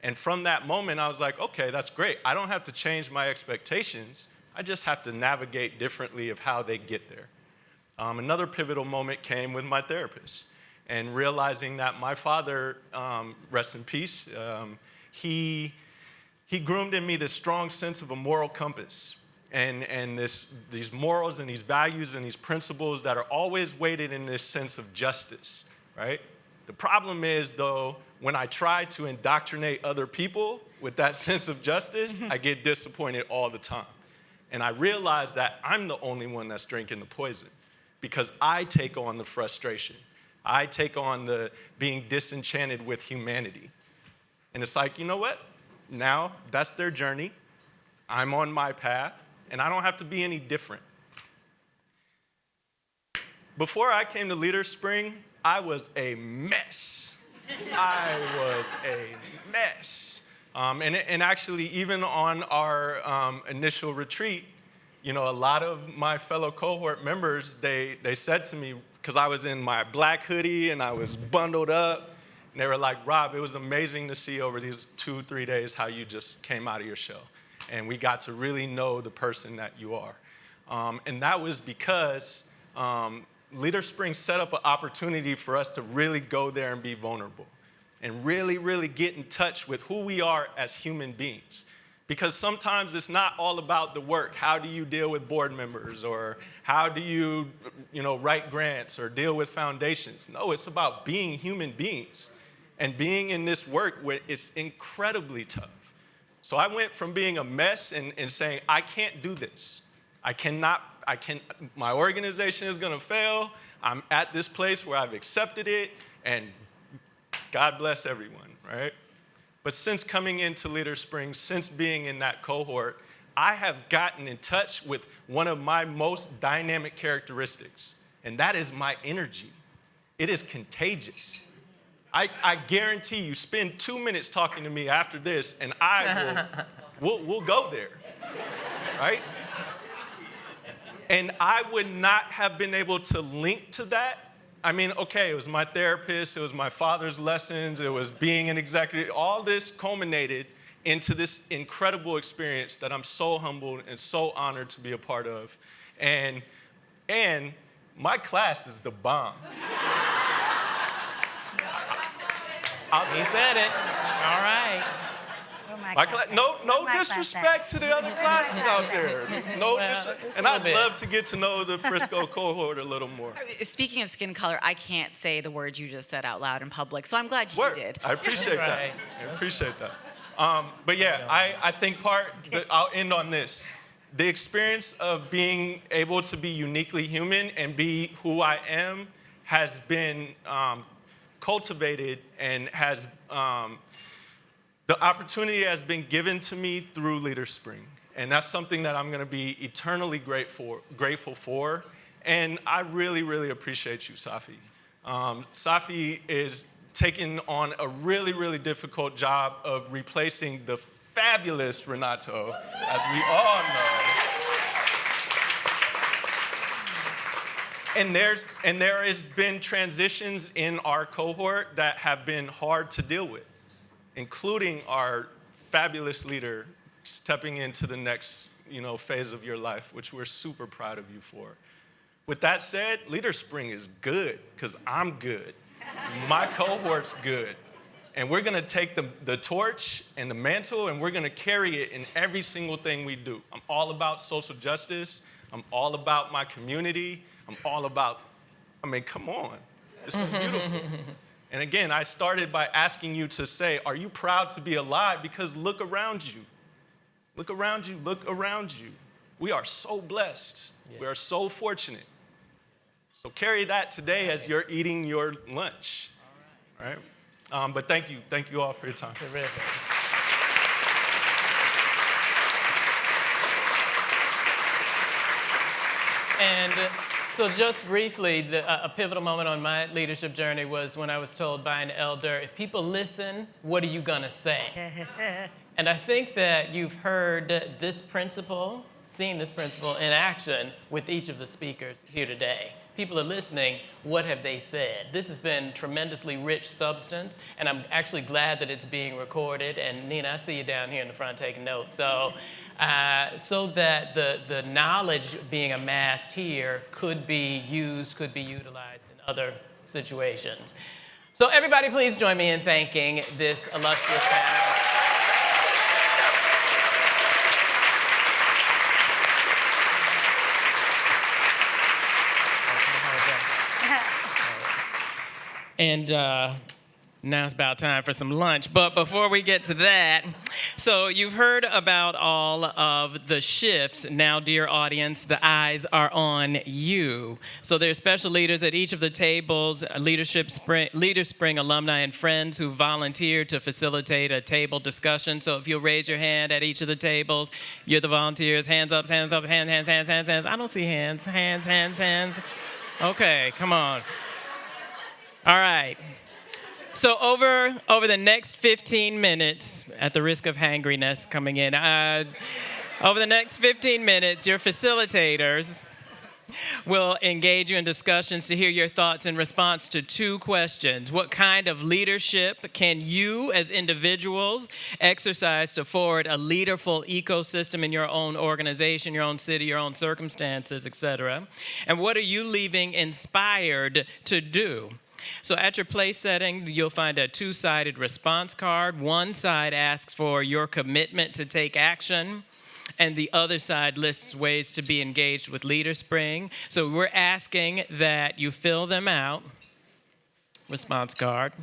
Speaker 5: And from that moment, I was like, okay, that's great. I don't have to change my expectations. I just have to navigate differently of how they get there. Another pivotal moment came with my therapist and realizing that my father, rest in peace, he groomed in me this strong sense of a moral compass and these morals and these values and these principles that are always weighted in this sense of justice, right? The problem is, though, when I try to indoctrinate other people with that sense of justice, I get disappointed all the time. And I realize that I'm the only one that's drinking the poison because I take on the frustration. I take on the being disenchanted with humanity. And it's like, you know what? Now that's their journey. I'm on my path, and I don't have to be any different. Before I came to LeaderSpring, I was a mess. I was a mess. And actually, even on our initial retreat, a lot of my fellow cohort members, they said to me, because I was in my black hoodie and I was bundled up, and they were like, Rob, it was amazing to see over these 2-3 days how you just came out of your shell. And we got to really know the person that you are. And that was because LeaderSpring set up an opportunity for us to really go there and be vulnerable and really, really get in touch with who we are as human beings. Because sometimes it's not all about the work. How do you deal with board members, or how do you write grants or deal with foundations? No, it's about being human beings and being in this work where it's incredibly tough. So I went from being a mess and saying, I can't do this. My organization is gonna fail. I'm at this place where I've accepted it, and God bless everyone, right? But since coming into LeaderSpring, since being in that cohort, I have gotten in touch with one of my most dynamic characteristics, and that is my energy. It is contagious. I guarantee you, spend 2 minutes talking to me after this, and we'll go there, right? And I would not have been able to link to that. I mean, okay, it was my therapist, it was my father's lessons, it was being an executive. All this culminated into this incredible experience that I'm so humbled and so honored to be a part of. And my class is the bomb.
Speaker 3: He said it. All right.
Speaker 5: No disrespect to the other classes out there. And I'd love to get to know the Frisco cohort a little more.
Speaker 7: Speaking of skin color, I can't say the words you just said out loud in public, so I'm glad you did.
Speaker 5: I appreciate that. I appreciate that. But yeah, I think I'll end on this. The experience of being able to be uniquely human and be who I am has been cultivated and has the opportunity has been given to me through LeaderSpring. And that's something that I'm gonna be eternally grateful for. And I really, really appreciate you, Safi. Safi is taking on a really, really difficult job of replacing the fabulous Renato, as we all know. And there has been transitions in our cohort that have been hard to deal with, including our fabulous leader stepping into the next phase of your life, which we're super proud of you for. With that said, LeaderSpring is good because I'm good. My cohort's good. And we're gonna take the torch and the mantle and we're gonna carry it in every single thing we do. I'm all about social justice. I'm all about my community. I'm all about, come on. This is beautiful. And again, I started by asking you to say, are you proud to be alive? Because look around you. Look around you, look around you. We are so blessed. Yeah. We are so fortunate. So carry that today as you're eating your lunch. All right? But thank you all for your time.
Speaker 3: Terrific. And so just briefly, a pivotal moment on my leadership journey was when I was told by an elder, if people listen, what are you gonna say? And I think that you've heard this principle, seen this principle in action with each of the speakers here today. People are listening, what have they said? This has been tremendously rich substance, and I'm actually glad that it's being recorded. And Nina, I see you down here in the front taking notes. So that the knowledge being amassed here could be used, could be utilized in other situations. So everybody please join me in thanking this illustrious panel. And now it's about time for some lunch. But before we get to that, so you've heard about all of the shifts. Now, dear audience, the eyes are on you. So there's special leaders at each of the tables, LeaderSpring alumni and friends who volunteered to facilitate a table discussion. So if you'll raise your hand at each of the tables, you're the volunteers. Hands up, hands up, hands. I don't see hands. Hands. Okay, come on. All right. So over the next 15 minutes, at the risk of hangriness coming in, over the next 15 minutes, your facilitators We'll engage you in discussions to hear your thoughts in response to 2 questions. What kind of leadership can you as individuals exercise to forward a leaderful ecosystem in your own organization, your own city, your own circumstances, etc.? And what are you leaving inspired to do? So at your place setting, you'll find a 2-sided response card. One side asks for your commitment to take action, and the other side lists ways to be engaged with LeaderSpring. So we're asking that you fill them out. Response card.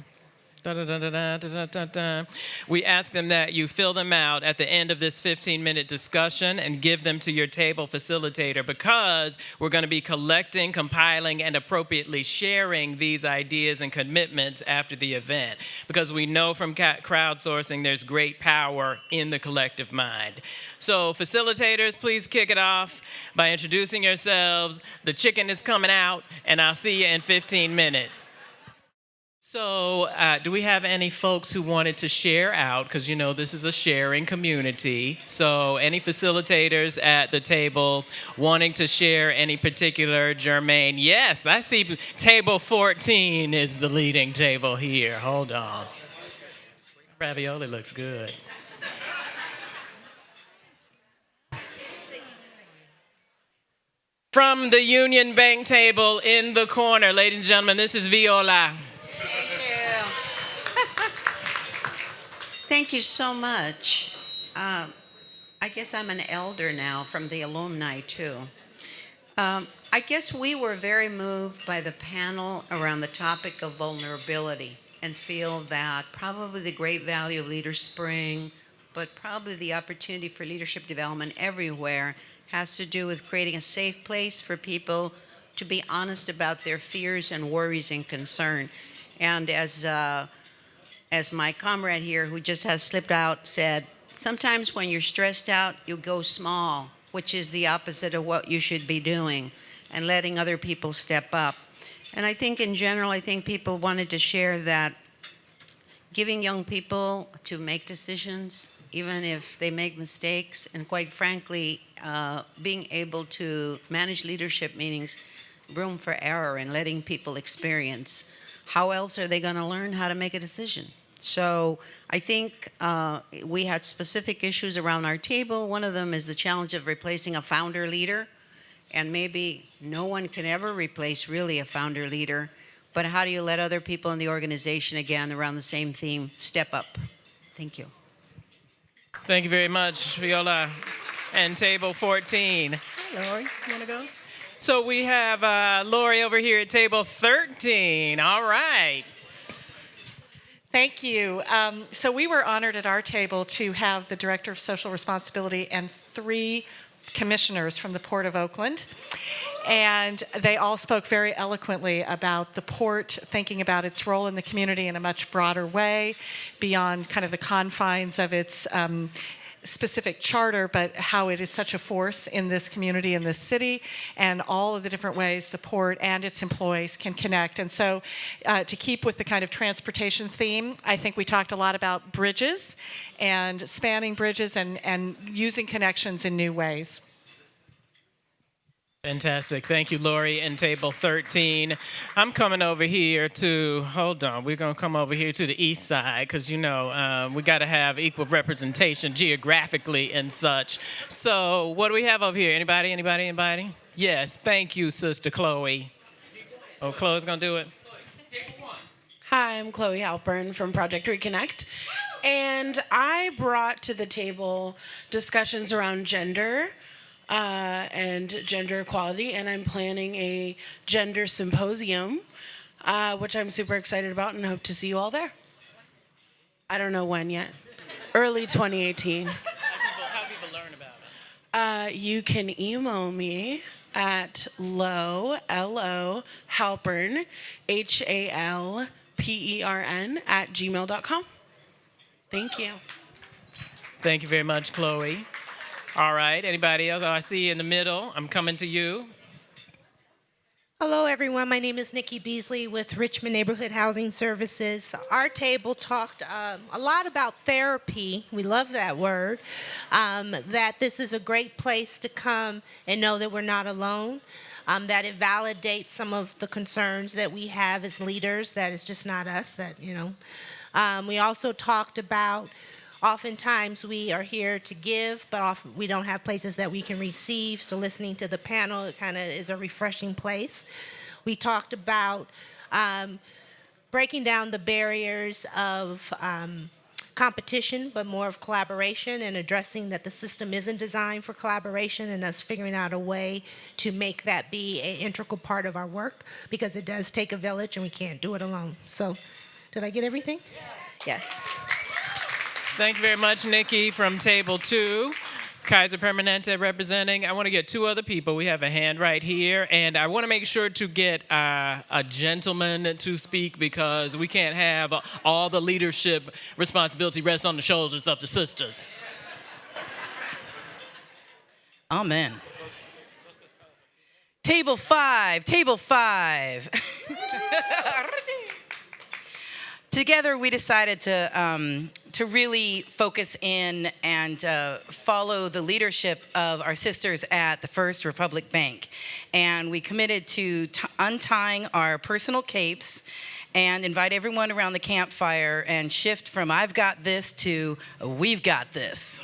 Speaker 3: We ask them that you fill them out at the end of this 15-minute discussion and give them to your table facilitator, because we're going to be collecting, compiling, and appropriately sharing these ideas and commitments after the event. Because we know from crowdsourcing there's great power in the collective mind. So facilitators, please kick it off by introducing yourselves. The chicken is coming out, and I'll see you in 15 minutes. So do we have any folks who wanted to share out? Because, you know, this is a sharing community. So any facilitators at the table wanting to share any particular germane? Yes, I see table 14 is the leading table here. Hold on. Ravioli looks good. From the Union Bank table in the corner, ladies and gentlemen, this is Viola.
Speaker 8: Thank you so much. I guess I'm an elder now from the alumni, too. I guess we were very moved by the panel around the topic of vulnerability and feel that probably the great value of LeaderSpring, but probably the opportunity for leadership development everywhere has to do with creating a safe place for people to be honest about their fears and worries and concern. And as my comrade here, who just has slipped out, said, sometimes when you're stressed out, you go small, which is the opposite of what you should be doing, and letting other people step up. And I think in general, I think people wanted to share that giving young people to make decisions, even if they make mistakes, and quite frankly, being able to manage leadership meetings, room for error and letting people experience. How else are they going to learn how to make a decision? So I think we had specific issues around our table. One of them is the challenge of replacing a founder leader. And maybe no one can ever replace really a founder leader. But how do you let other people in the organization, again, around the same theme, step up? Thank you.
Speaker 3: Thank you very much, Viola. And table 14. Hi, Lori. You want to go? So we have Lori over here at table 13. All right.
Speaker 9: Thank you. So we were honored at our table to have the Director of Social Responsibility and 3 commissioners from the Port of Oakland. And they all spoke very eloquently about the port, thinking about its role in the community in a much broader way, beyond kind of the confines of its specific charter, but how it is such a force in this community, in this city, and all of the different ways the port and its employees can connect. And so to keep with the kind of transportation theme, I think we talked a lot about bridges and spanning bridges and using connections in new ways.
Speaker 3: Fantastic. Thank you, Lori, and table 13. I'm coming over here to, hold on, we're going to come over here to the east side because, you know, we got to have equal representation geographically and such. So what do we have over here? Anybody? Yes, thank you, Sister Chloe. Oh, Chloe's going to do it?
Speaker 10: Hi, I'm Chloe Halpern from Project Reconnect. And I brought to the table discussions around gender and gender equality, and I'm planning a gender symposium, which I'm super excited about and hope to see you all there. I don't know when yet. Early 2018.
Speaker 3: How people learn about it?
Speaker 10: You can email me at Halpern, HALPERN @gmail.com. Thank you.
Speaker 3: Thank you very much, Chloe. All right, anybody else? Oh, I see you in the middle. I'm coming to you.
Speaker 11: Hello, everyone. My name is Nikki Beasley with Richmond Neighborhood Housing Services. Our table talked a lot about therapy. We love that word. That this is a great place to come and know that we're not alone. That it validates some of the concerns that we have as leaders, that it's just not us, that, you know. We also talked about oftentimes we are here to give, but often we don't have places that we can receive. So listening to the panel, it kind of is a refreshing place. We talked about breaking down the barriers of competition, but more of collaboration, and addressing that the system isn't designed for collaboration, and us figuring out a way to make that be an integral part of our work, because it does take a village and we can't do it alone. So did I get everything? Yes.
Speaker 3: Thank you very much, Nikki, from Table 2. Kaiser Permanente representing. I want to get two other people. We have a hand right here, and I want to make sure to get a gentleman to speak, because we can't have all the leadership responsibility rest on the shoulders of the sisters.
Speaker 12: Amen. Table 5, table 5. Together, we decided to really focus in and follow the leadership of our sisters at the First Republic Bank. And we committed to untying our personal capes and invite everyone around the campfire and shift from I've got this to we've got this.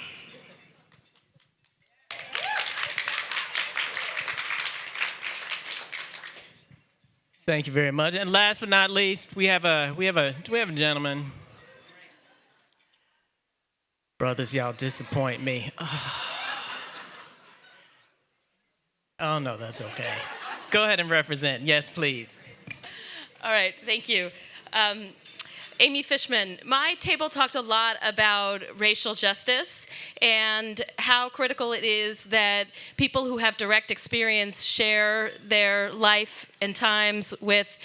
Speaker 3: Thank you very much. And last but not least, we have a gentleman. Brothers, y'all disappoint me. Oh no, that's okay. Go ahead and represent. Yes, please.
Speaker 13: All right, thank you. Amy Fishman, my table talked a lot about racial justice and how critical it is that people who have direct experience share their life and times with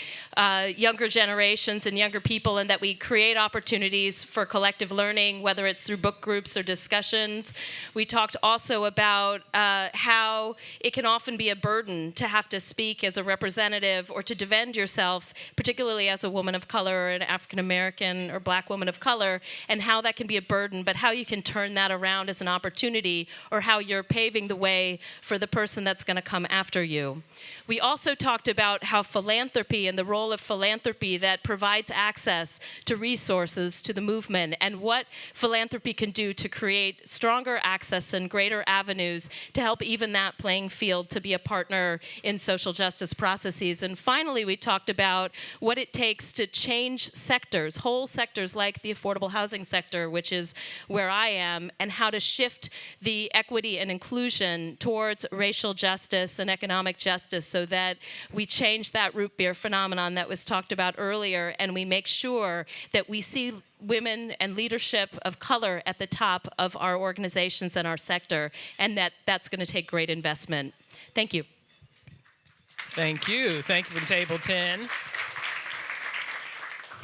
Speaker 13: younger generations and younger people, and that we create opportunities for collective learning, whether it's through book groups or discussions. We talked also about how it can often be a burden to have to speak as a representative or to defend yourself, particularly as a woman of color or an African American or Black woman of color, and how that can be a burden, but how you can turn that around as an opportunity, or how you're paving the way for the person that's going to come after you. We also talked about how philanthropy and the role of philanthropy that provides access to resources to the movement, and what philanthropy can do to create stronger access and greater avenues to help even that playing field to be a partner in social justice processes. And finally, we talked about what it takes to change sectors, whole sectors like the affordable housing sector, which is where I am, and how to shift the equity and inclusion towards racial justice and economic justice, so that we change that root beer phenomenon that was talked about earlier, and we make sure that we see women and leadership of color at the top of our organizations and our sector, and that's going to take great investment. Thank you.
Speaker 3: Thank you. Thank you for Table 10.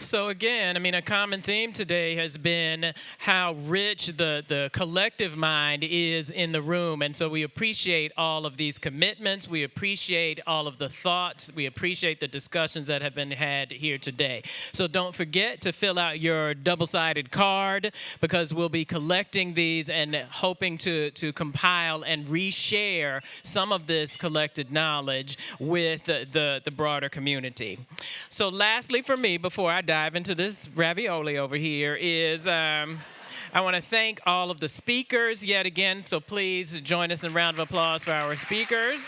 Speaker 3: So again, I mean, a common theme today has been how rich the collective mind is in the room. And so we appreciate all of these commitments. We appreciate all of the thoughts. We appreciate the discussions that have been had here today. So don't forget to fill out your double-sided card, because we'll be collecting these and hoping to compile and reshare some of this collected knowledge with the broader community. So lastly for me, before I dive into this ravioli over here, is I want to thank all of the speakers yet again. So please join us in a round of applause for our speakers.